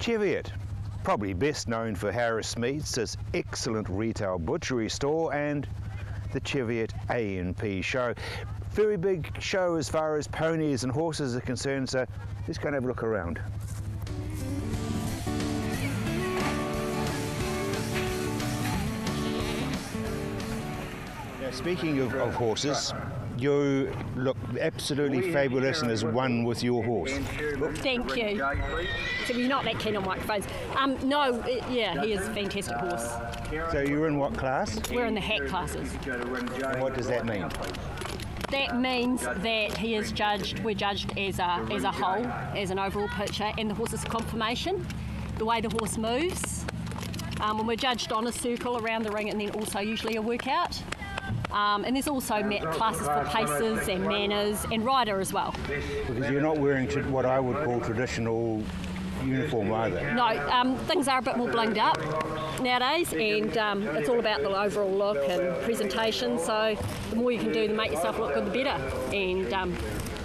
Cheviot, probably best known for Harris Meats, its excellent retail butchery store, and the Cheviot A&P show. Very big show as far as ponies and horses are concerned, so let's go and have a look around. Now, speaking of horses, you look absolutely fabulous and as one with your horse. Thank you. So you're not that keen on microphones. No, yeah, he is a fantastic horse. So you're in what class? We're in the hack classes. And what does that mean? That means that he is judged, we're judged as a whole, as an overall picture, and the horse's conformation, the way the horse moves. And we're judged on a circle around the ring and then also usually a workout. And there's also classes for paces and manners and rider as well. Because you're not wearing what I would call traditional uniform either. No, things are a bit more blinged up nowadays, and it's all about the overall look and presentation, so the more you can do to make yourself look good, the better. And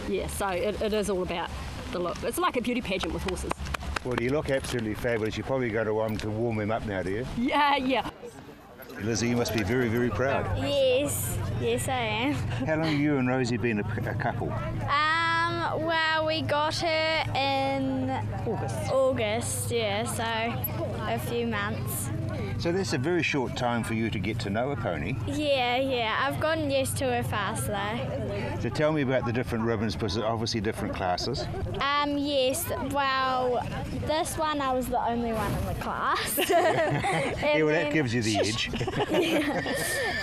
yeah, so it is all about the look. It's like a beauty pageant with horses. Well, you look absolutely fabulous. You probably go to one to warm him up now, do you? Yeah. Lizzie, you must be very, very proud. Yes, I am. How long have you and Rosie been a couple? Well, we got her in August, yeah, so a few months. So that's a very short time for you to get to know a pony. Yeah, I've gotten used to her fast though. So tell me about the different ribbons, because they're obviously different classes. Yes, well, this one I was the only one in the class. Yeah, well, that gives you the edge.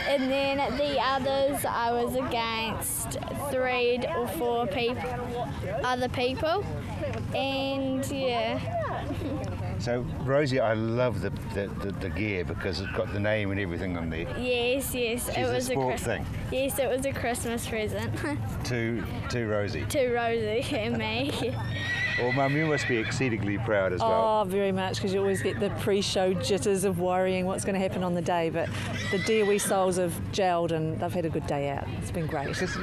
And then the others I was against 3 or 4 other people, and yeah. So Rosie, I love the gear because it's got the name and everything on there. Yes, She's it was a sport thing. Yes, it was a Christmas present. To Rosie. To Rosie and me. Well, Mum, you must be exceedingly proud as well. Oh, very much, because you always get the pre-show jitters of worrying what's going to happen on the day. But the dear wee souls have gelled and they've had a good day out. It's been great. Because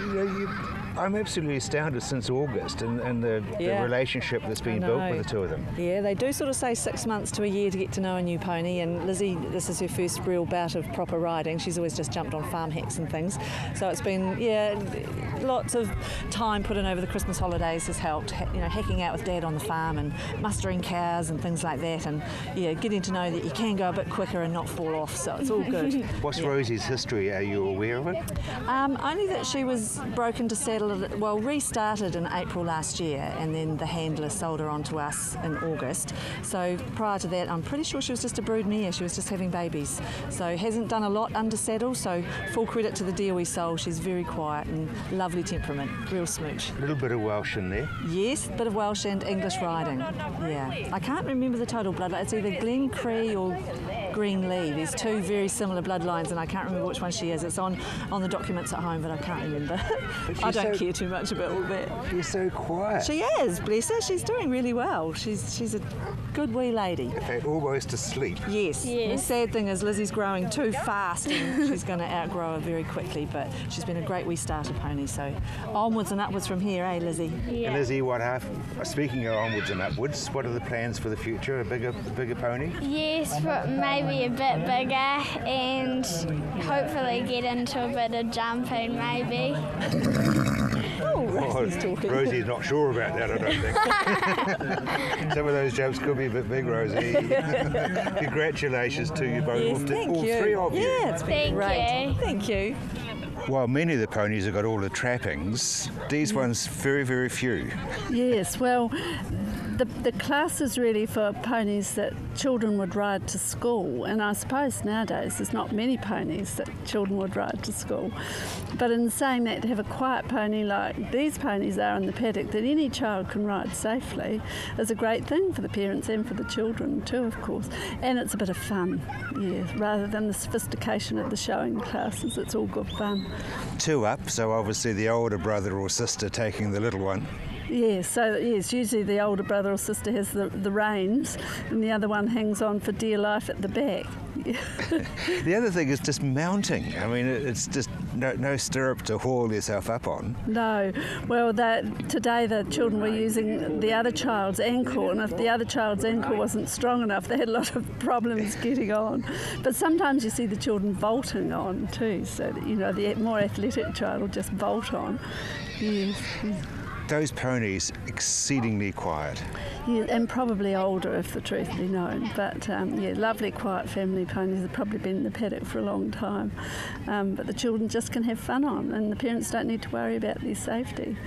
I'm absolutely astounded since August and the relationship that's been built with the two of them. Yeah, they do sort of say 6 months to a year to get to know a new pony, and Lizzie, this is her first real bout of proper riding. She's always just jumped on farm hacks and things. So it's been, lots of time put in over the Christmas holidays has helped, hacking out with Dad on the farm and mustering cows and things like that, and getting to know that you can go a bit quicker and not fall off, so it's all good. What's Rosie's history? Are you aware of it? Only that she was broken to saddle, restarted in April last year, and then the handler sold her on to us in August. So prior to that, I'm pretty sure she was just a brood mare. She was just having babies. So hasn't done a lot under saddle, so full credit to the dear wee soul. She's very quiet and lovely temperament, real smooch. A little bit of Welsh in there. Yes, a bit of Welsh and English riding. Yeah. I can't remember the total bloodline. It's either Glen Cree or Green Lee. There's 2 very similar bloodlines, and I can't remember which one she is. It's on the documents at home, but I can't remember. I don't care too much about all that. She's so quiet. She is, bless her. She's doing really well. She's a good wee lady. In fact, almost asleep. Yes. The sad thing is Lizzie's growing too fast and she's going to outgrow her very quickly, but she's been a great wee starter pony, so onwards and upwards from here, eh, Lizzie? Yeah. Lizzie, speaking of onwards and upwards, what are the plans for the future? A bigger pony? Yes, but maybe a bit bigger, and hopefully get into a bit of jumping maybe. Rosie's not sure about that, I don't think. Some of those jumps could be a bit big, Rosie. Congratulations to you both. Yes, thank you. 3 of you. Yeah, it's been great. Thank you. While many of the ponies have got all the trappings, these ones very, very few. Yes, well, the class is really for ponies that children would ride to school, and I suppose nowadays there's not many ponies that children would ride to school. But in saying that, to have a quiet pony like these ponies are in the paddock that any child can ride safely is a great thing for the parents and for the children too, of course. And it's a bit of fun, rather than the sophistication of the showing classes. It's all good fun. 2 up, so obviously the older brother or sister taking the little one. Yes, usually the older brother or sister has the reins and the other one hangs on for dear life at the back. The other thing is just mounting. I mean, it's just no stirrup to haul yourself up on. No. Well, today the children were using the other child's ankle, and if the other child's ankle wasn't strong enough, they had a lot of problems getting on. But sometimes you see the children vaulting on too, so that, you know, the more athletic child will just vault on. Yes. Those ponies, exceedingly quiet. Yeah, and probably older if the truth be known, but yeah, lovely quiet family ponies. Have probably been in the paddock for a long time, but the children just can have fun on, and the parents don't need to worry about their safety.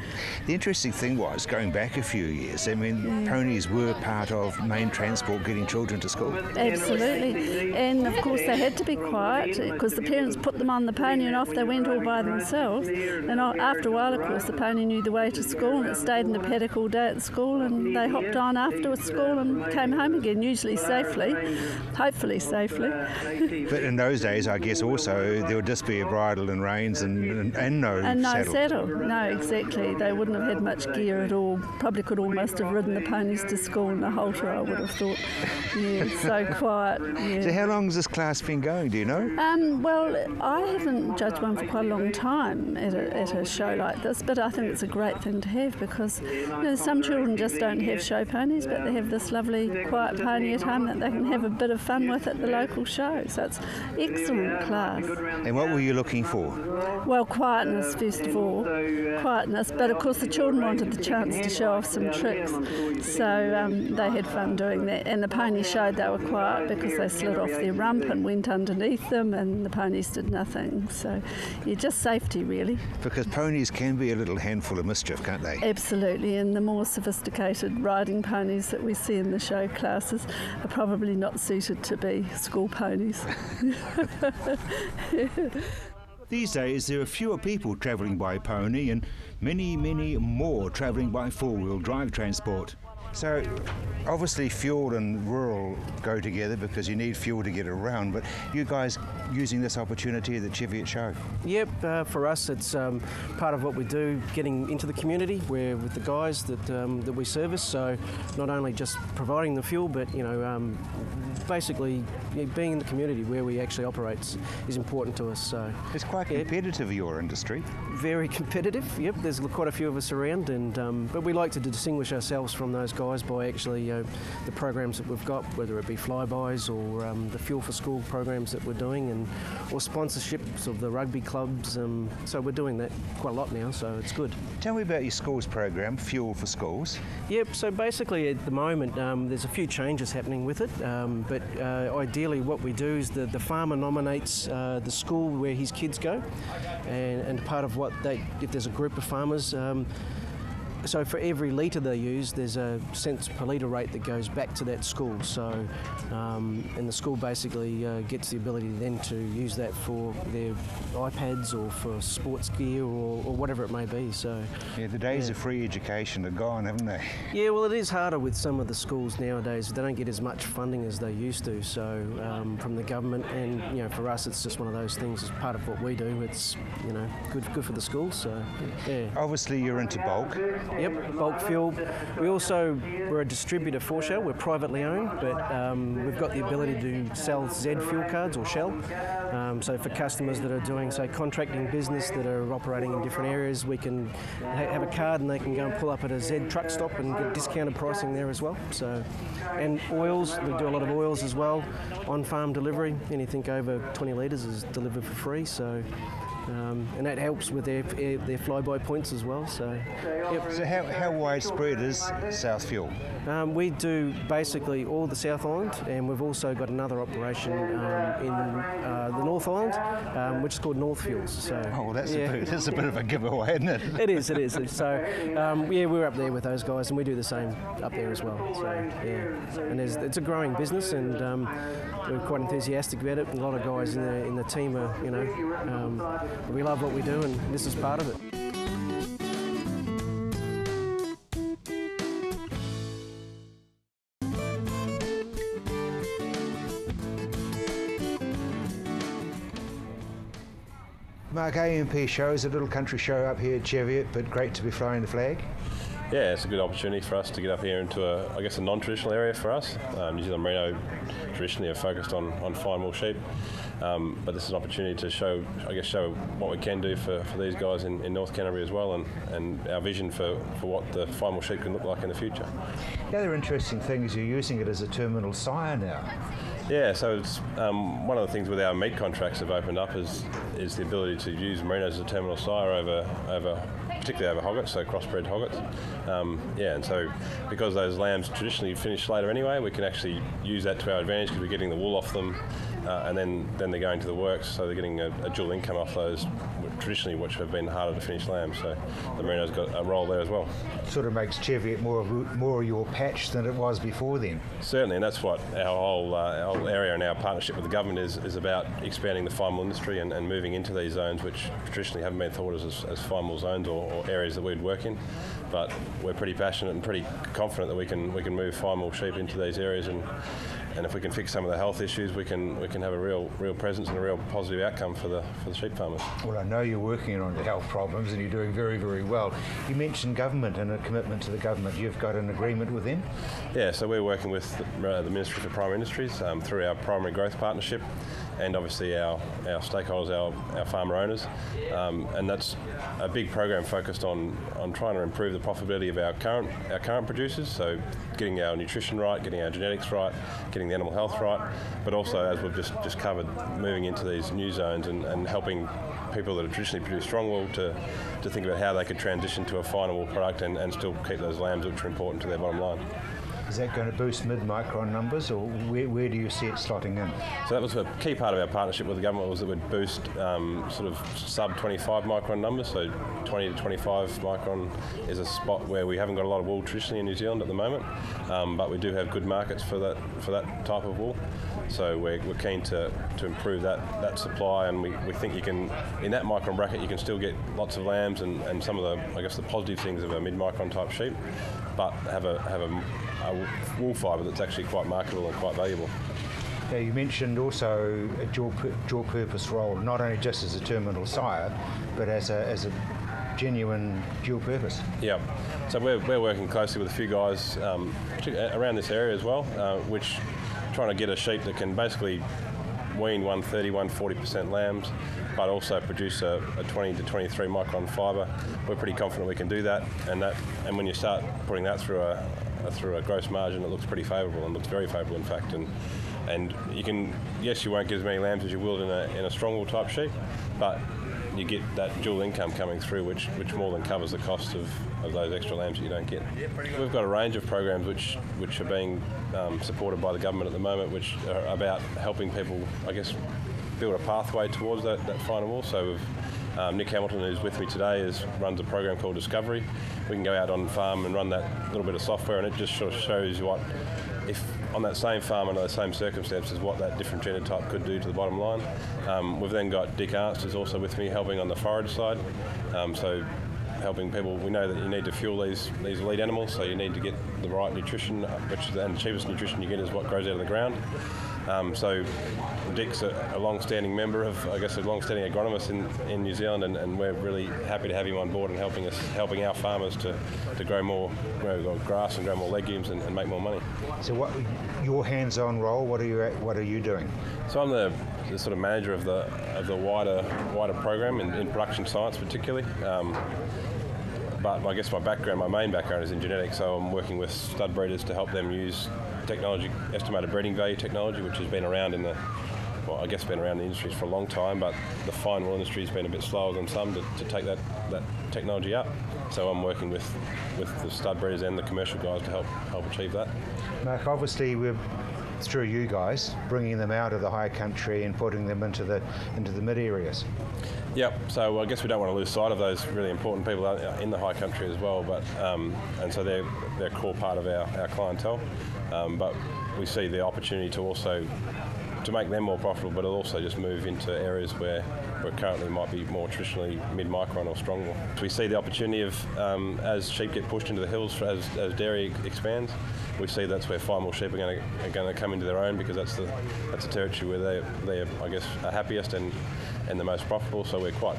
The interesting thing was, going back a few years, I mean, ponies were part of main transport getting children to school. Absolutely, and of course they had to be quiet because the parents put them on the pony and off they went all by themselves, and after a while of course the pony knew the way to school and it stayed in the paddock all day at school, and they hopped on after school and came home again, usually safely, hopefully safely. But in those days, I guess also there would just be a bridle and reins and no saddle. No, exactly. They wouldn't have had much gear at all. Probably could almost have ridden the ponies to school in a halter, I would have thought. Yeah, so quiet. Yeah. So how long has this class been going, do you know? Well, I haven't judged one for quite a long time at a show like this, but I think it's a great thing to have because, you know, some children just don't have show ponies, but they have this lovely quiet pony at home that they can have a bit of fun with at the local show. So it's excellent class. And what were you looking for? Well, quietness first of all, quietness, but of course the children wanted the chance to show off some tricks, so they had fun doing that, and the ponies showed they were quiet because they slid off their rump and went underneath them, and the ponies did nothing. So yeah, just safety really. Because ponies can be a little handful of mischief, can't they? Absolutely, and the more sophisticated riding ponies that we see in the show classes are probably not suited to be school ponies. These days there are fewer people travelling by pony and many, many more travelling by four-wheel drive transport. So obviously fuel and rural go together because you need fuel to get around, but you guys using this opportunity at the Cheviot Show? Yep, for us it's part of what we do, getting into the community where with the guys that we service, so not only just providing the fuel but basically being in the community where we actually operate is important to us. So it's quite competitive, your industry. Very competitive, yep, there's quite a few of us around, and but we like to distinguish ourselves from those guys by actually the programs that we've got, whether it be flybys or the Fuel for School programs that we're doing, and or sponsorships of the rugby clubs. So we're doing that quite a lot now, so it's good. Tell me about your schools program, Fuel for Schools. Yep, so basically at the moment there's a few changes happening with it, but ideally what we do is the farmer nominates the school where his kids go, and part of what if there's a group of farmers, so for every litre they use, there's a cents per litre rate that goes back to that school. So, and the school basically gets the ability then to use that for their iPads or for sports gear or whatever it may be. So, yeah, the days of free education are gone, haven't they? Yeah, well, it is harder with some of the schools nowadays. They don't get as much funding as they used to. So, from the government, and you know, for us, it's just one of those things. As part of what we do, it's good for the schools. So, yeah. Obviously, you're into bulk. Yep, bulk fuel. We're a distributor for Shell. We're privately owned, but we've got the ability to sell Z fuel cards or Shell. So for customers that are doing, say, contracting business that are operating in different areas, we can have a card and they can go and pull up at a Z truck stop and get discounted pricing there as well. So, and oils, we do a lot of oils as well, on-farm delivery. Anything over 20 litres is delivered for free. So. And that helps with their flyby points as well. So, yep. So how widespread is South Fuel? We do basically all the South Island, and we've also got another operation in the North Island, which is called North Fuels. So, well, that's a bit of a giveaway, isn't it? It is. So, we're up there with those guys, and we do the same up there as well. So, yeah, and it's a growing business, and we're quite enthusiastic about it. A lot of guys in the team are, we love what we do, and this is part of it. Mark, AMP shows a little country show up here at Cheviot, but great to be flying the flag. Yeah, it's a good opportunity for us to get up here into a non-traditional area for us. New Zealand Merino traditionally are focused on fine wool sheep, but this is an opportunity to show what we can do for these guys in North Canterbury as well, and our vision for what the fine wool sheep can look like in the future. The other interesting thing is you're using it as a terminal sire now. Yeah, so it's one of the things with our meat contracts have opened up is the ability to use merinos as a terminal sire over particularly over hoggets, so crossbred hoggets. And so because those lambs traditionally finish later anyway, we can actually use that to our advantage because we're getting the wool off them, and then they're going to the works, so they're getting a dual income off those traditionally which have been harder to finish lambs. So the merino's got a role there as well. Sort of makes Cheviot more of your patch than it was before then. Certainly, and that's what our whole area and our partnership with the government is about, expanding the fine wool industry and moving into these zones which traditionally haven't been thought as fine wool zones or areas that we'd work in. But we're pretty passionate and pretty confident that we can move fine wool sheep into these areas, and if we can fix some of the health issues, we can have a real presence and a real positive outcome for the sheep farmers. Well, I know you're working on the health problems and you're doing very, very well. You mentioned government and a commitment to the government. You've got an agreement with them? Yeah, so we're working with the Ministry for Primary Industries through our Primary Growth Partnership, and obviously our stakeholders, our farmer owners, and that's a big program focused on trying to improve the profitability of our current producers, so getting our nutrition right, getting our genetics right, getting the animal health right, but also, as we've just covered, moving into these new zones and helping people that have traditionally produced strong wool to think about how they could transition to a finer wool product and still keep those lambs which are important to their bottom line. Is that going to boost mid-micron numbers, or where do you see it slotting in? So that was a key part of our partnership with the government, was that we'd boost sort of sub-25 micron numbers, so 20 to 25 micron is a spot where we haven't got a lot of wool traditionally in New Zealand at the moment, but we do have good markets for that type of wool. So we're keen to improve that supply, and we think you can, in that micron bracket, you can still get lots of lambs and some of the positive things of a mid-micron type sheep, but have a wool fibre that's actually quite marketable and quite valuable. Now, you mentioned also a dual purpose role, not only just as a terminal sire, but as a genuine dual purpose. Yeah, so we're working closely with a few guys around this area as well, which trying to get a sheep that can basically wean 130, 140% lambs, but also produce a 20 to 23 micron fibre. We're pretty confident we can do that, and when you start putting that through a gross margin, it looks pretty favourable, and looks very favourable in fact. And you can, yes, you won't get as many lambs as you will in a strong wool type sheep, but you get that dual income coming through, which more than covers the cost of those extra lambs that you don't get. We've got a range of programs which are being supported by the government at the moment, which are about helping people, I guess, build a pathway towards that finer wool. So we've Nick Hamilton, who's with me today, runs a program called Discovery. We can go out on farm and run that little bit of software, and it just sort of shows what, if on that same farm under the same circumstances, what that different genotype could do to the bottom line. We've then got Dick Arnst, who's also with me, helping on the forage side. So helping people, we know that you need to fuel these elite animals, so you need to get the right nutrition, and the cheapest nutrition you get is what grows out of the ground. So Dick's a long-standing member of, I guess, a long-standing agronomist in New Zealand, and we're really happy to have him on board and helping our farmers to grow grass and grow more legumes and make more money. So what your hands-on role? What are you doing? So I'm the sort of manager of the wider program in production science particularly. But I guess my main background is in genetics, so I'm working with stud breeders to help them use technology, estimated breeding value technology, which has been around in the industries for a long time, but the fine wool industry has been a bit slower than some to take that technology up. So I'm working with the stud breeders and the commercial guys to help achieve that. Mark, obviously we're through you guys bringing them out of the high country and putting them into the mid areas. Yep. So I guess we don't want to lose sight of those really important people in the high country as well. But and so they're a core part of our clientele. But we see the opportunity to make them more profitable, but also just move into areas where currently might be more traditionally mid-micron or strong wool. So we see the opportunity of, as sheep get pushed into the hills, as dairy expands, we see that's where fine wool sheep are going to come into their own, because that's the territory where they I guess are happiest and and the most profitable. So we're quite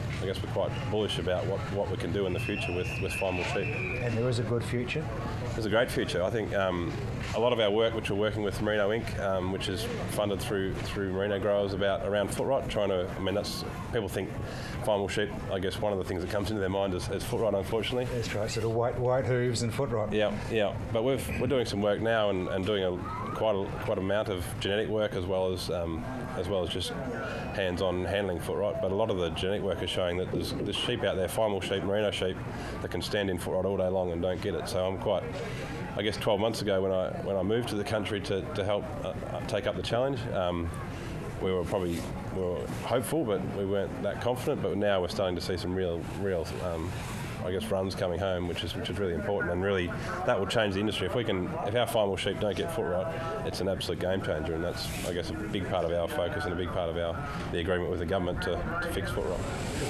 bullish about what we can do in the future with fine wool sheep. And there is a good future? There's a great future. I think a lot of our work, which we're working with Merino Inc., which is funded through merino growers around foot rot, people think fine wool sheep, I guess one of the things that comes into their mind is foot rot, unfortunately. That's right, sort of white hooves and foot rot. Yeah. But we're doing some work now and doing quite amount of genetic work as well as just hands-on handling foot rot. But a lot of the genetic work is showing that there's sheep out there, fine wool sheep, merino sheep, that can stand in foot rot all day long and don't get it. So I'm quite, I guess 12 months ago when I moved to the country to help take up the challenge, we were hopeful, but we weren't that confident. But now we're starting to see some real runs coming home, which is really important, and really that will change the industry. If our fine wool sheep don't get foot rot, it's an absolute game changer, and that's, I guess, a big part of our focus and a big part of the agreement with the government to fix foot rot.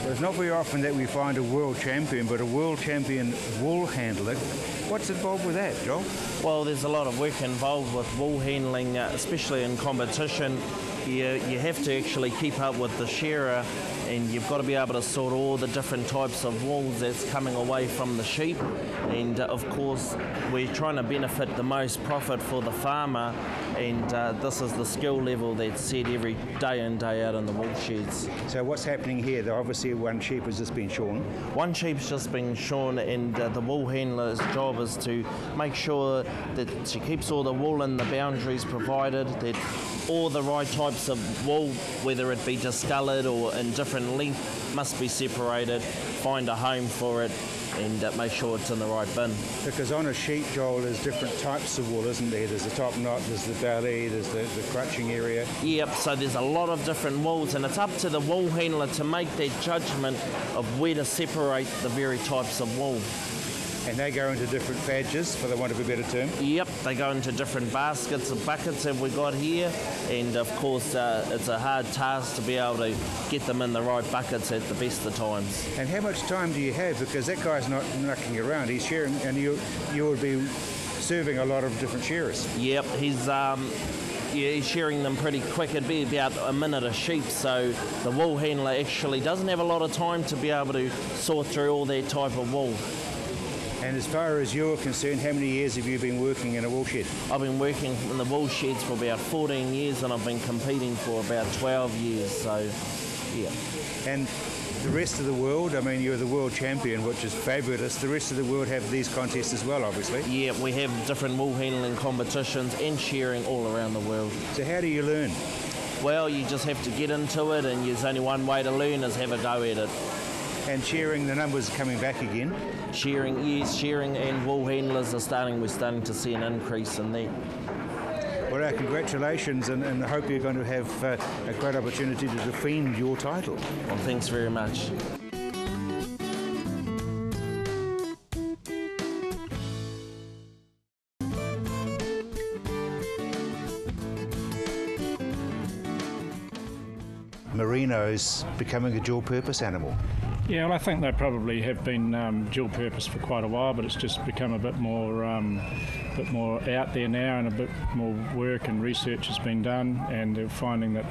Well, it's not very often that we find a world champion, but a world champion wool handler. What's involved with that, Joel? Well, there's a lot of work involved with wool handling, especially in competition. You have to actually keep up with the shearer, and you've got to be able to sort all the different types of wools that's coming away from the sheep. And of course, we're trying to benefit the most profit for the farmer, and this is the skill level that's set every day in, day out in the wool sheds. So what's happening here? Obviously one sheep has just been shorn. One sheep's just been shorn, and the wool handler's job is to make sure that she keeps all the wool in the boundaries provided, that all the right types of wool, whether it be discoloured or in different length, must be separated, find a home for it, and make sure it's in the right bin. Because on a sheep, Joel, there's different types of wool, isn't there? There's the top knot, there's the belly, there's the crutching area. Yep, so there's a lot of different wools, and it's up to the wool handler to make that judgment of where to separate the very types of wool. And they go into different badges, for the want of a better term? Yep, they go into different baskets and buckets that we got here, and of course it's a hard task to be able to get them in the right buckets at the best of times. And how much time do you have? Because that guy's not knocking around, he's shearing, and you would be serving a lot of different shearers. Yep, he's shearing them pretty quick. It'd be about a minute a sheep, so the wool handler actually doesn't have a lot of time to be able to sort through all that type of wool. And as far as you're concerned, how many years have you been working in a wool shed? I've been working in the wool sheds for about 14 years, and I've been competing for about 12 years, so yeah. And the rest of the world, I mean, you're the world champion, which is fabulous. The rest of the world have these contests as well, obviously. Yeah, we have different wool handling competitions and shearing all around the world. So how do you learn? Well, you just have to get into it, and there's only one way to learn is have a go at it. And shearing, the numbers are coming back again? Shearing, yes, shearing and wool handlers we're starting to see an increase in that. Well, congratulations, and I hope you're going to have a great opportunity to defend your title. Well, thanks very much. Merino's becoming a dual-purpose animal. Yeah, well, I think they probably have been dual purpose for quite a while, but it's just become a bit more out there now, and a bit more work and research has been done, and they're finding that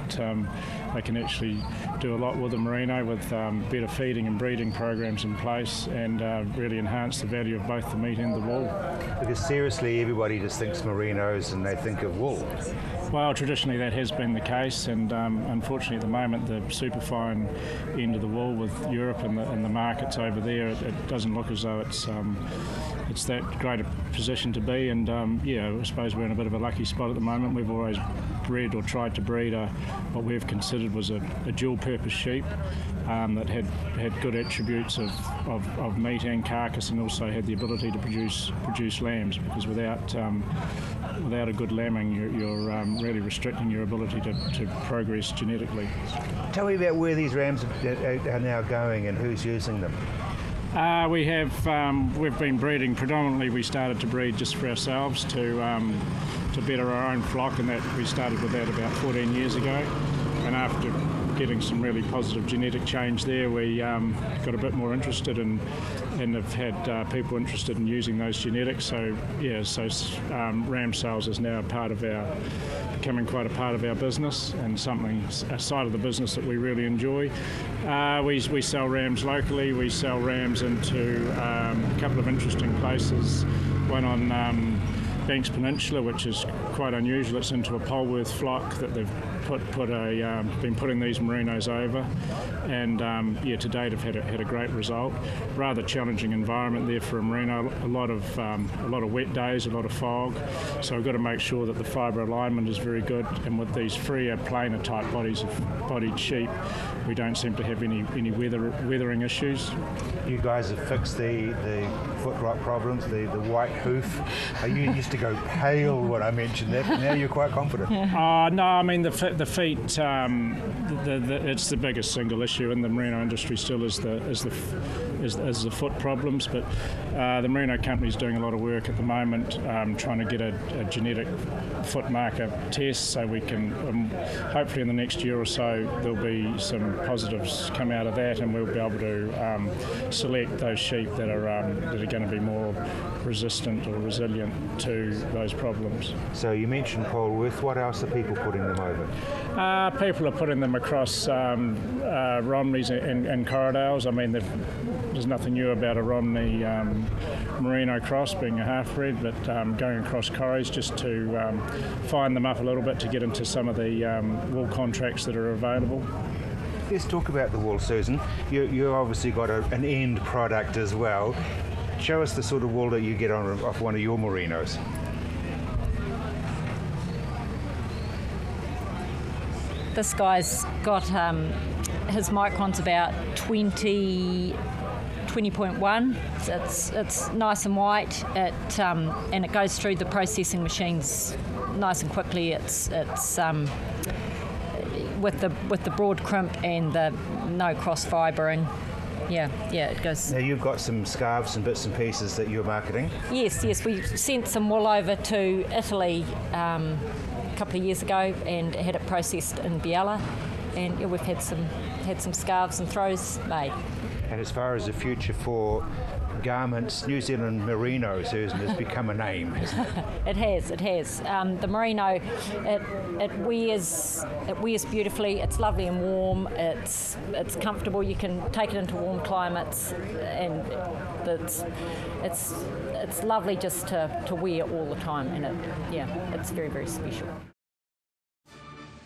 they can actually do a lot with the merino, with better feeding and breeding programs in place, and really enhance the value of both the meat and the wool. Because seriously, everybody just thinks merinos and they think of wool. Well, traditionally that has been the case, and unfortunately at the moment the superfine end of the wool with Europe and the markets over there, it doesn't look as though it's that great a position to be, and I suppose we're in a bit of a lucky spot at the moment. We've always bred or tried to breed what we've considered was a dual-purpose sheep that had good attributes of meat and carcass, and also had the ability to produce lambs, because without a good lambing you're really restricting your ability to progress genetically. Tell me about where these rams are now going and who's using them. We've been breeding predominantly. We started to breed just for ourselves to better our own flock, and that we started with that about 14 years ago. And after getting some really positive genetic change there, we got a bit more interested and have had people interested in using those genetics. So ram sales is now part of our becoming quite a part of our business and a side of the business that we really enjoy. We sell rams locally. We sell rams into a couple of interesting places. One on Banks Peninsula, which is quite unusual. It's into a Polworth flock that they've been putting these merinos over, and to date have had a great result. Rather challenging environment there for a merino. A lot of wet days, a lot of fog. So we've got to make sure that the fibre alignment is very good. And with these freer, plainer type bodied sheep, we don't seem to have any weathering issues. You guys have fixed the foot rot problems, the white hoof. You used to go pale when I mentioned that, but now you're quite confident. No, I mean the feet. It's the biggest single issue in the merino industry. Still is the foot problems, but the merino company's doing a lot of work at the moment, trying to get a genetic foot marker test, so we can hopefully in the next year or so there'll be some positives come out of that, and we'll be able to select those sheep that are going to be more resistant or resilient to those problems. So you mentioned Polworth. What else are people putting them over? People are putting them across Romneys and Corriedales. I mean, there's nothing new about a Romney merino cross being a half-bred, but going across Corries just to fine them up a little bit to get into some of the wool contracts that are available. Let's talk about the wool, Susan. You obviously got an end product as well. Show us the sort of wool that you get off one of your merinos. This guy's got his micron's about 20.1. It's nice and white. And it goes through the processing machines nice and quickly. It's with the broad crimp and the no cross fibring. Yeah, it goes. Now you've got some scarves and bits and pieces that you're marketing. Yes, we sent some wool over to Italy a couple of years ago and had it processed in Biella, and we've had some scarves and throws made. And as far as the future for garments, New Zealand merino, Susan, has become a name, hasn't it? It has. The merino, it wears beautifully. It's lovely and warm. It's comfortable. You can take it into warm climates, and it's lovely just to wear all the time. And it's very, very special.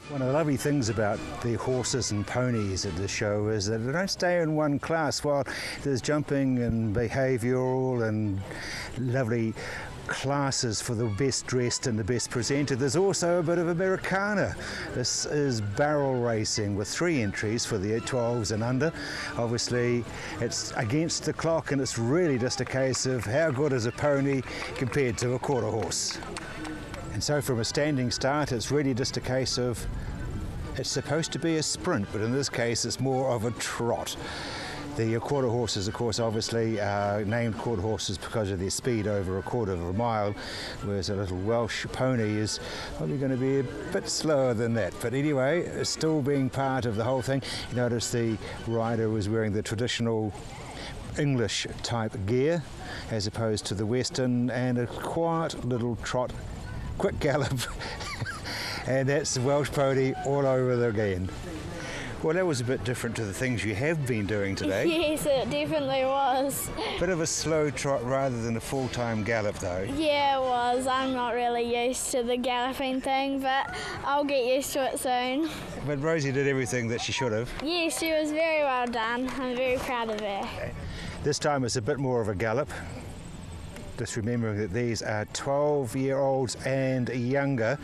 One of the lovely things about the horses and ponies at the show is that they don't stay in one class. While there's jumping and behavioural and lovely classes for the best dressed and the best presented, there's also a bit of Americana. This is barrel racing with 3 entries for the 12s and under. Obviously it's against the clock, and it's really just a case of how good is a pony compared to a quarter horse. And so from a standing start, it's really just a case of, it's supposed to be a sprint, but in this case it's more of a trot. The quarter horses, of course, obviously are named quarter horses because of their speed over a quarter of a mile, whereas a little Welsh pony is probably going to be a bit slower than that. But anyway, it's still being part of the whole thing. You notice the rider was wearing the traditional English type gear as opposed to the Western, and a quiet little trot, quick gallop, and that's the Welsh pony all over again. Well, that was a bit different to the things you have been doing today. Yes, it definitely was. Bit of a slow trot rather than a full-time gallop, though. Yeah, it was. I'm not really used to the galloping thing, but I'll get used to it soon. But Rosie did everything that she should have. Yes, she was very well done. I'm very proud of her. Okay. This time it's a bit more of a gallop. Just remembering that these are 12-year-olds and younger,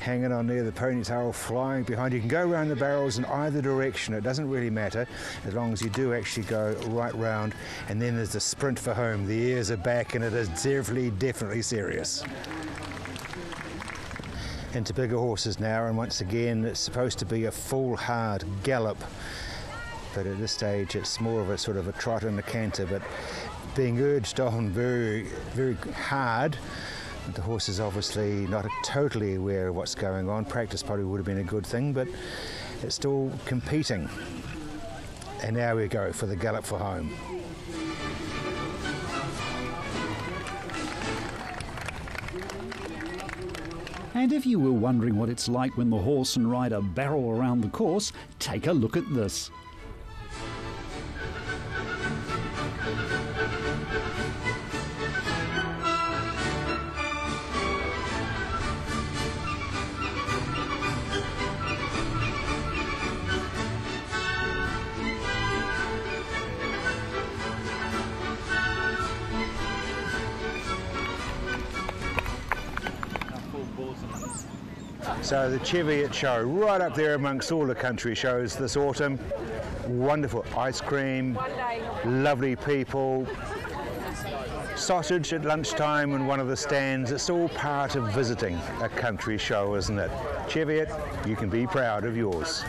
hanging on there, the ponytail flying behind. You can go around the barrels in either direction. It doesn't really matter as long as you do actually go right round. And then there's the sprint for home. The ears are back, and it is definitely serious. Into bigger horses now, and once again it's supposed to be a full hard gallop, but at this stage it's more of a sort of a trot and a canter, but being urged on very, very hard. The horse is obviously not totally aware of what's going on. Practice probably would have been a good thing, but it's still competing. And now we go for the gallop for home. And if you were wondering what it's like when the horse and rider barrel around the course, take a look at this. So the Cheviot Show, right up there amongst all the country shows this autumn. Wonderful ice cream, lovely people, sausage at lunchtime in one of the stands. It's all part of visiting a country show, isn't it? Cheviot, you can be proud of yours.